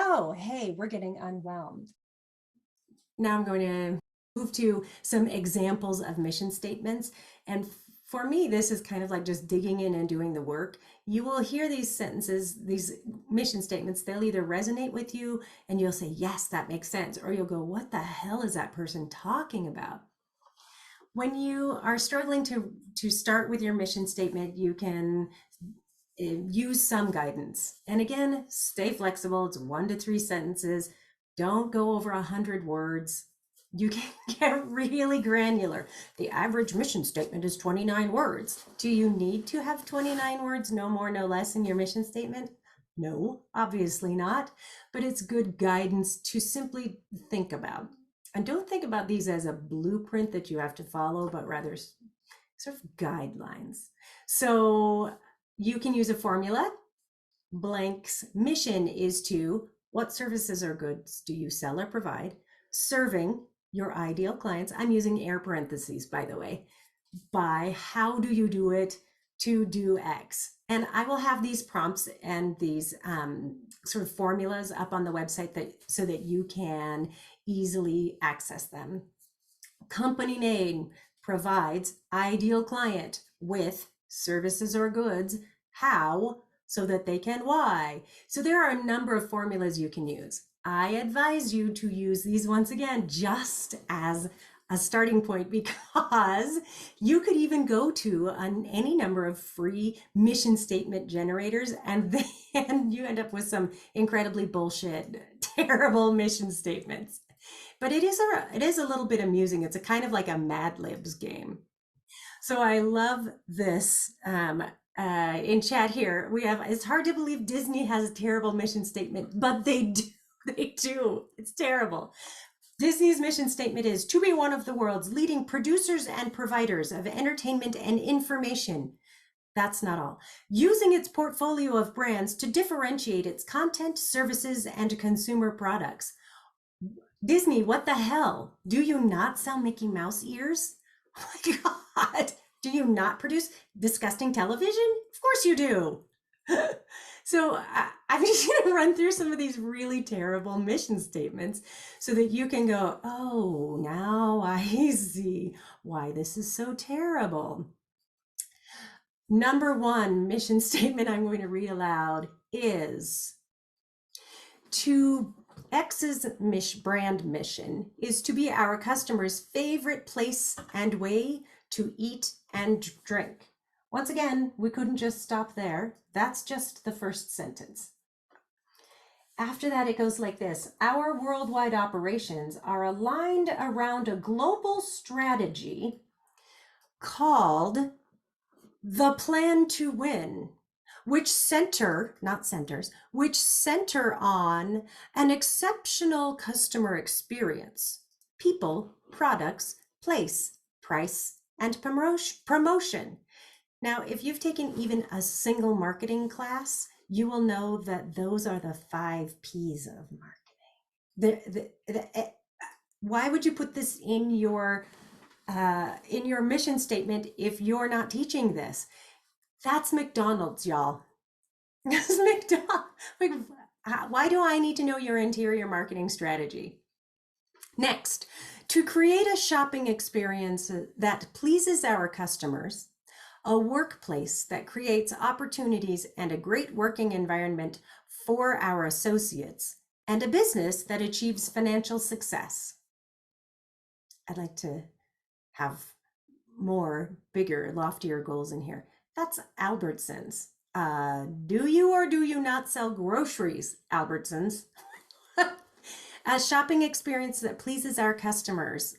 Oh, hey, we're getting unwhelmed. Now I'm going to move to some examples of mission statements. And for me, this is kind of like just digging in and doing the work. You will hear these sentences, these mission statements, they'll either resonate with you and you'll say, yes, that makes sense. Or you'll go, what the hell is that person talking about? When you are struggling to start with your mission statement, you can use some guidance. And again, stay flexible. It's 1 to 3 sentences. Don't go over 100 words. You can get really granular. The average mission statement is 29 words. Do you need to have 29 words, no more, no less, in your mission statement? No, obviously not. But it's good guidance to simply think about. And don't think about these as a blueprint that you have to follow, but rather sort of guidelines. So you can use a formula. Blank's mission is to, what services or goods do you sell or provide? Serving your ideal clients. I'm using air parentheses, by the way. By how do you do it to do X? And I will have these prompts and these sort of formulas up on the website so that you can easily access them. Company name provides ideal client with services or goods. How? So that they can why. So there are a number of formulas you can use. I advise you to use these once again, just as a starting point, because you could even go to any number of free mission statement generators, and then you end up with some incredibly bullshit, terrible mission statements. But it is a little bit amusing. It's a kind of like a Mad Libs game. So I love this. In chat here, we have, it's hard to believe Disney has a terrible mission statement, but they do. They do. It's terrible. Disney's mission statement is to be one of the world's leading producers and providers of entertainment and information. That's not all. Using its portfolio of brands to differentiate its content, services, and consumer products. Disney, what the hell? Do you not sell Mickey Mouse ears? Oh my God. Do you not produce disgusting television? Of course you do. So I'm just going to run through some of these really terrible mission statements so that you can go, oh, now I see why this is so terrible. Number 1 mission statement I'm going to read aloud is to X's brand mission is to be our customers' favorite place and way to eat and drink. Once again, we couldn't just stop there. That's just the first sentence. After that, it goes like this. Our worldwide operations are aligned around a global strategy called the Plan to Win, which center on an exceptional customer experience, people, products, place, price, and promotion. Now, if you've taken even a single marketing class, you will know that those are the 5 P's of marketing. Why would you put this in your mission statement if you're not teaching this? That's McDonald's, y'all. That's McDonald's. Like, why do I need to know your interior marketing strategy? Next, to create a shopping experience that pleases our customers, a workplace that creates opportunities and a great working environment for our associates, and a business that achieves financial success. I'd like to have more, bigger, loftier goals in here. That's Albertsons. Do you or do you not sell groceries, Albertsons? A shopping experience that pleases our customers.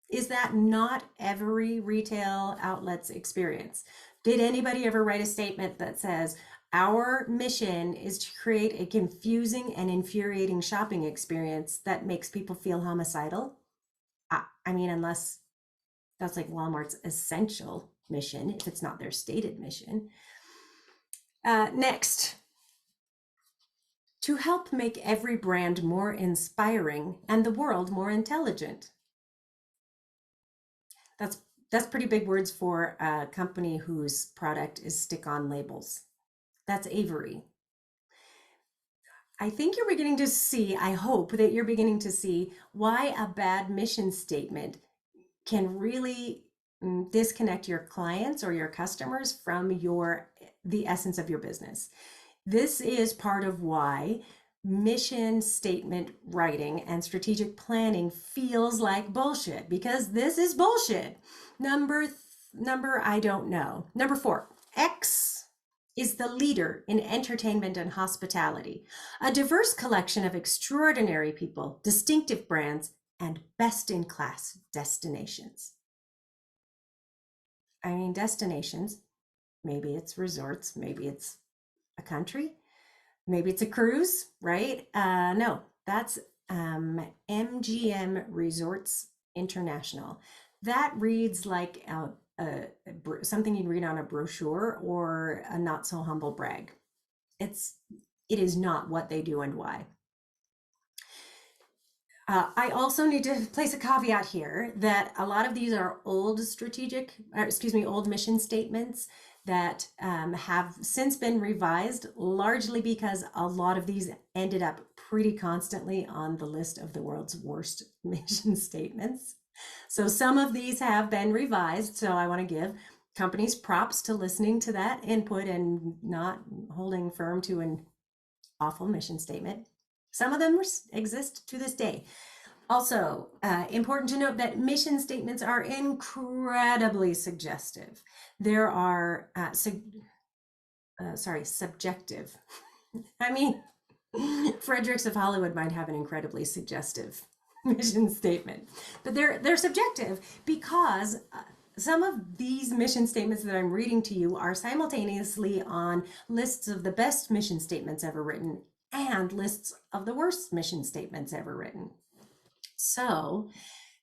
Is that not every retail outlet's experience? Did anybody ever write a statement that says, our mission is to create a confusing and infuriating shopping experience that makes people feel homicidal? I mean, unless that's like Walmart's essential mission, if it's not their stated mission. Next, to help make every brand more inspiring and the world more intelligent. That's pretty big words for a company whose product is stick-on labels. That's Avery. I think you're beginning to see, I hope that you're beginning to see why a bad mission statement can really disconnect your clients or your customers from the essence of your business. This is part of why mission statement writing and strategic planning feels like bullshit, because this is bullshit. Number I don't know. Number 4, X is the leader in entertainment and hospitality, a diverse collection of extraordinary people, distinctive brands, and best in class destinations. I mean, destinations, maybe it's resorts, maybe it's a country, maybe it's a cruise, right? No, that's MGM Resorts International. That reads like something you'd read on a brochure or a not so humble brag. It's it is not what they do and why. I also need to place a caveat here that a lot of these are old mission statements that have since been revised, largely because a lot of these ended up pretty constantly on the list of the world's worst mission statements. So some of these have been revised. So I want to give companies props to listening to that input and not holding firm to an awful mission statement. Some of them exist to this day. Also, important to note that mission statements are incredibly suggestive. There are, subjective. I mean, Fredericks of Hollywood might have an incredibly suggestive mission statement, but they're subjective because some of these mission statements that I'm reading to you are simultaneously on lists of the best mission statements ever written and lists of the worst mission statements ever written. So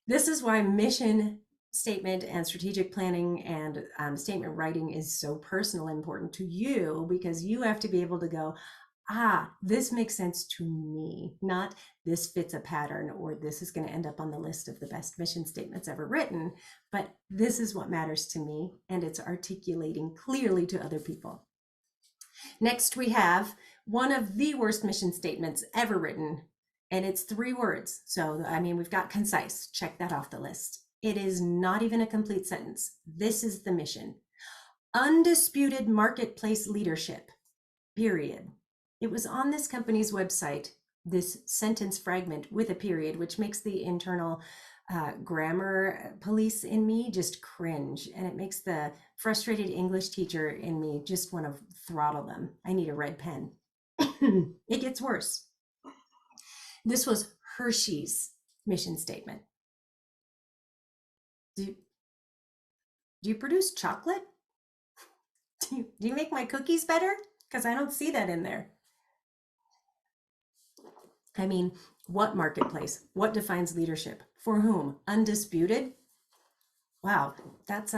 this is why mission statement and strategic planning and statement writing is so personal and important to you, because you have to be able to go, this makes sense to me, not this fits a pattern, or this is going to end up on the list of the best mission statements ever written, but this is what matters to me, and it's articulating clearly to other people. Next, we have one of the worst mission statements ever written, and it's 3 words. So, I mean, we've got concise, check that off the list. It is not even a complete sentence. This is the mission. Undisputed marketplace leadership, period. It was on this company's website, this sentence fragment with a period, which makes the internal grammar police in me just cringe. And it makes the frustrated English teacher in me just want to throttle them. I need a red pen. It gets worse. This was Hershey's mission statement. Do you produce chocolate? Do you make my cookies better? Because I don't see that in there. I mean, what marketplace? What defines leadership? For whom? Undisputed? Wow, that's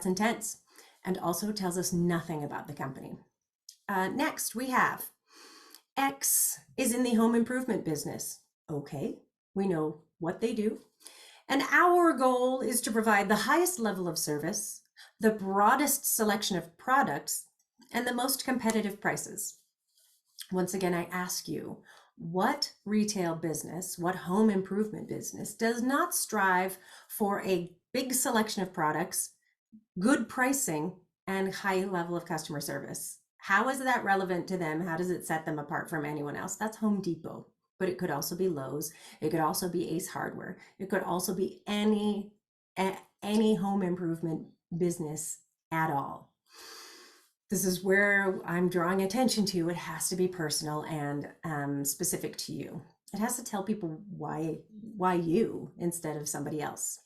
intense, and also tells us nothing about the company. Next, we have X is in the home improvement business. Okay, we know what they do. And our goal is to provide the highest level of service, the broadest selection of products, and the most competitive prices. Once again, I ask you, what retail business, what home improvement business does not strive for a big selection of products, good pricing, and high level of customer service? How is that relevant to them? How does it set them apart from anyone else? That's Home Depot, but it could also be Lowe's. It could also be Ace Hardware. It could also be any home improvement business at all. This is where I'm drawing attention to. It has to be personal and specific to you. It has to tell people why you instead of somebody else.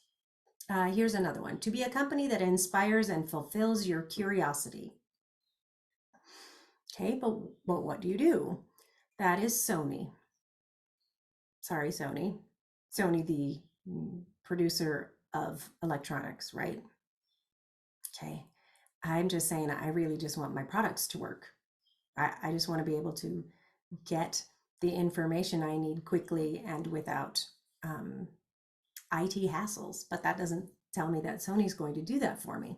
Here's another one. To be a company that inspires and fulfills your curiosity. Okay, but what do you do? That is Sony. Sorry, Sony. Sony, the producer of electronics, right? Okay. I'm just saying, I really just want my products to work. I just want to be able to get the information I need quickly and without IT hassles, but that doesn't tell me that Sony's going to do that for me.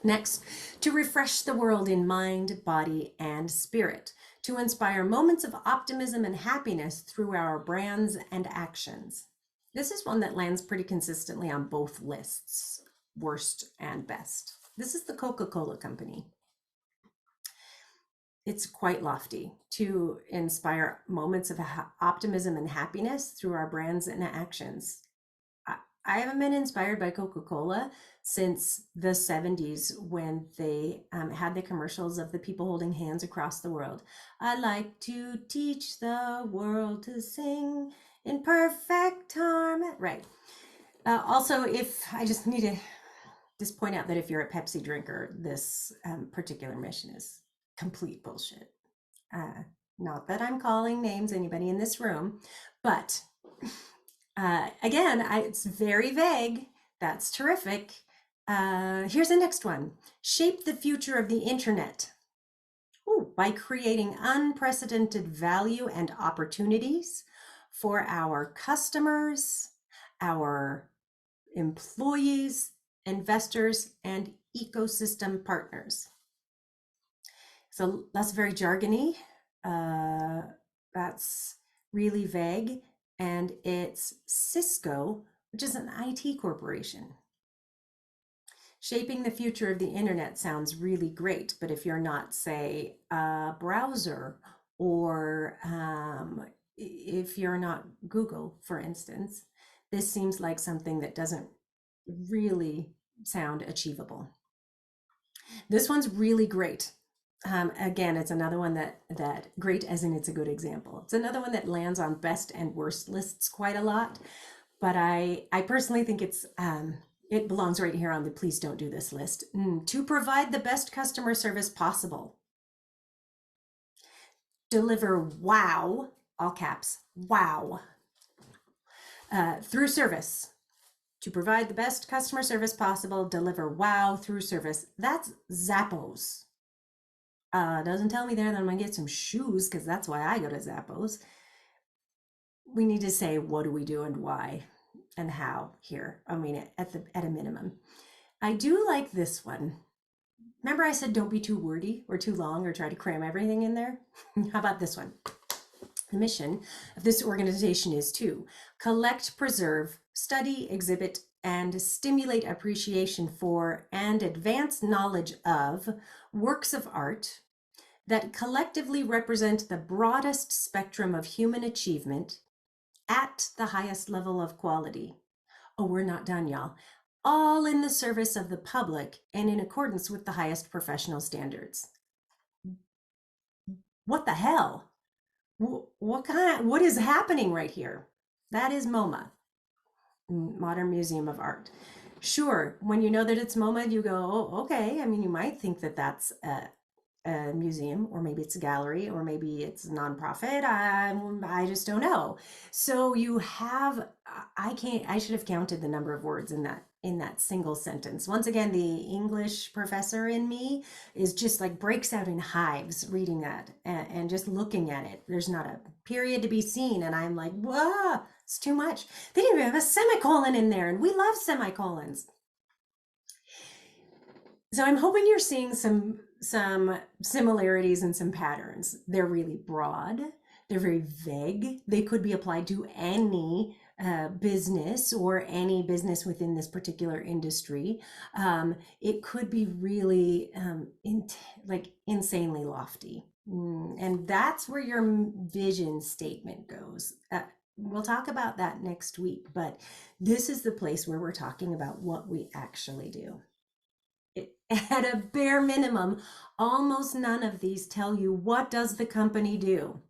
Next, to refresh the world in mind, body, and spirit, to inspire moments of optimism and happiness through our brands and actions. This is one that lands pretty consistently on both lists, worst and best. This is the Coca-Cola Company. It's quite lofty to inspire moments of optimism and happiness through our brands and actions. I haven't been inspired by Coca-Cola since the 70s when they had the commercials of the people holding hands across the world. I like to teach the world to sing in perfect harmony. Right. Also, if I just need to just point out that if you're a Pepsi drinker, this particular mission is complete bullshit. Not that I'm calling names, anybody in this room, but again, it's very vague. That's terrific. Here's the next one. Shape the future of the internet. Ooh, by creating unprecedented value and opportunities for our customers, our employees, investors, and ecosystem partners. So that's very jargony. That's really vague. And it's Cisco, which is an IT corporation. Shaping the future of the internet sounds really great, but if you're not, say, a browser, or if you're not Google, for instance, this seems like something that doesn't really sound achievable. This one's really great. Again, it's another one that great as in it's a good example. It's another one that lands on best and worst lists quite a lot, but I personally think it belongs right here on the please don't do this list. To provide the best customer service possible. Deliver wow, all caps, wow, through service. To provide the best customer service possible, deliver wow through service. That's Zappos. Doesn't tell me there that I'm gonna get some shoes, because that's why I go to Zappos. We need to say what do we do and why and how here. I mean, at a minimum. I do like this one. Remember I said don't be too wordy or too long or try to cram everything in there? How about this one? The mission of this organization is to collect, preserve, study, exhibit, and stimulate appreciation for and advance knowledge of works of art that collectively represent the broadest spectrum of human achievement at the highest level of quality. Oh, we're not done, y'all. All in the service of the public and in accordance with the highest professional standards. What the hell? What is happening right here? That is MoMA, Modern Museum of Art. Sure, when you know that it's MoMA, you go, oh, okay. I mean, you might think that that's a museum, or maybe it's a gallery, or maybe it's a nonprofit. I just don't know. So you have, I should have counted the number of words in that single sentence. Once again, the English professor in me is just like breaks out in hives reading that and just looking at it. There's not a period to be seen. And I'm like, whoa, it's too much. They didn't even have a semicolon in there, and we love semicolons. So I'm hoping you're seeing some similarities and some patterns. They're really broad. They're very vague. They could be applied to any business or any business within this particular industry. It could be really insanely lofty. And that's where your vision statement goes. We'll talk about that next week, but this is the place where we're talking about what we actually do. At a bare minimum, almost none of these tell you what does the company do.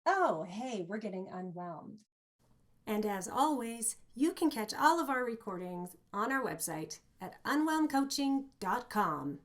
Oh, hey, we're getting unwhelmed. And as always, you can catch all of our recordings on our website at unwhelmcoaching.com.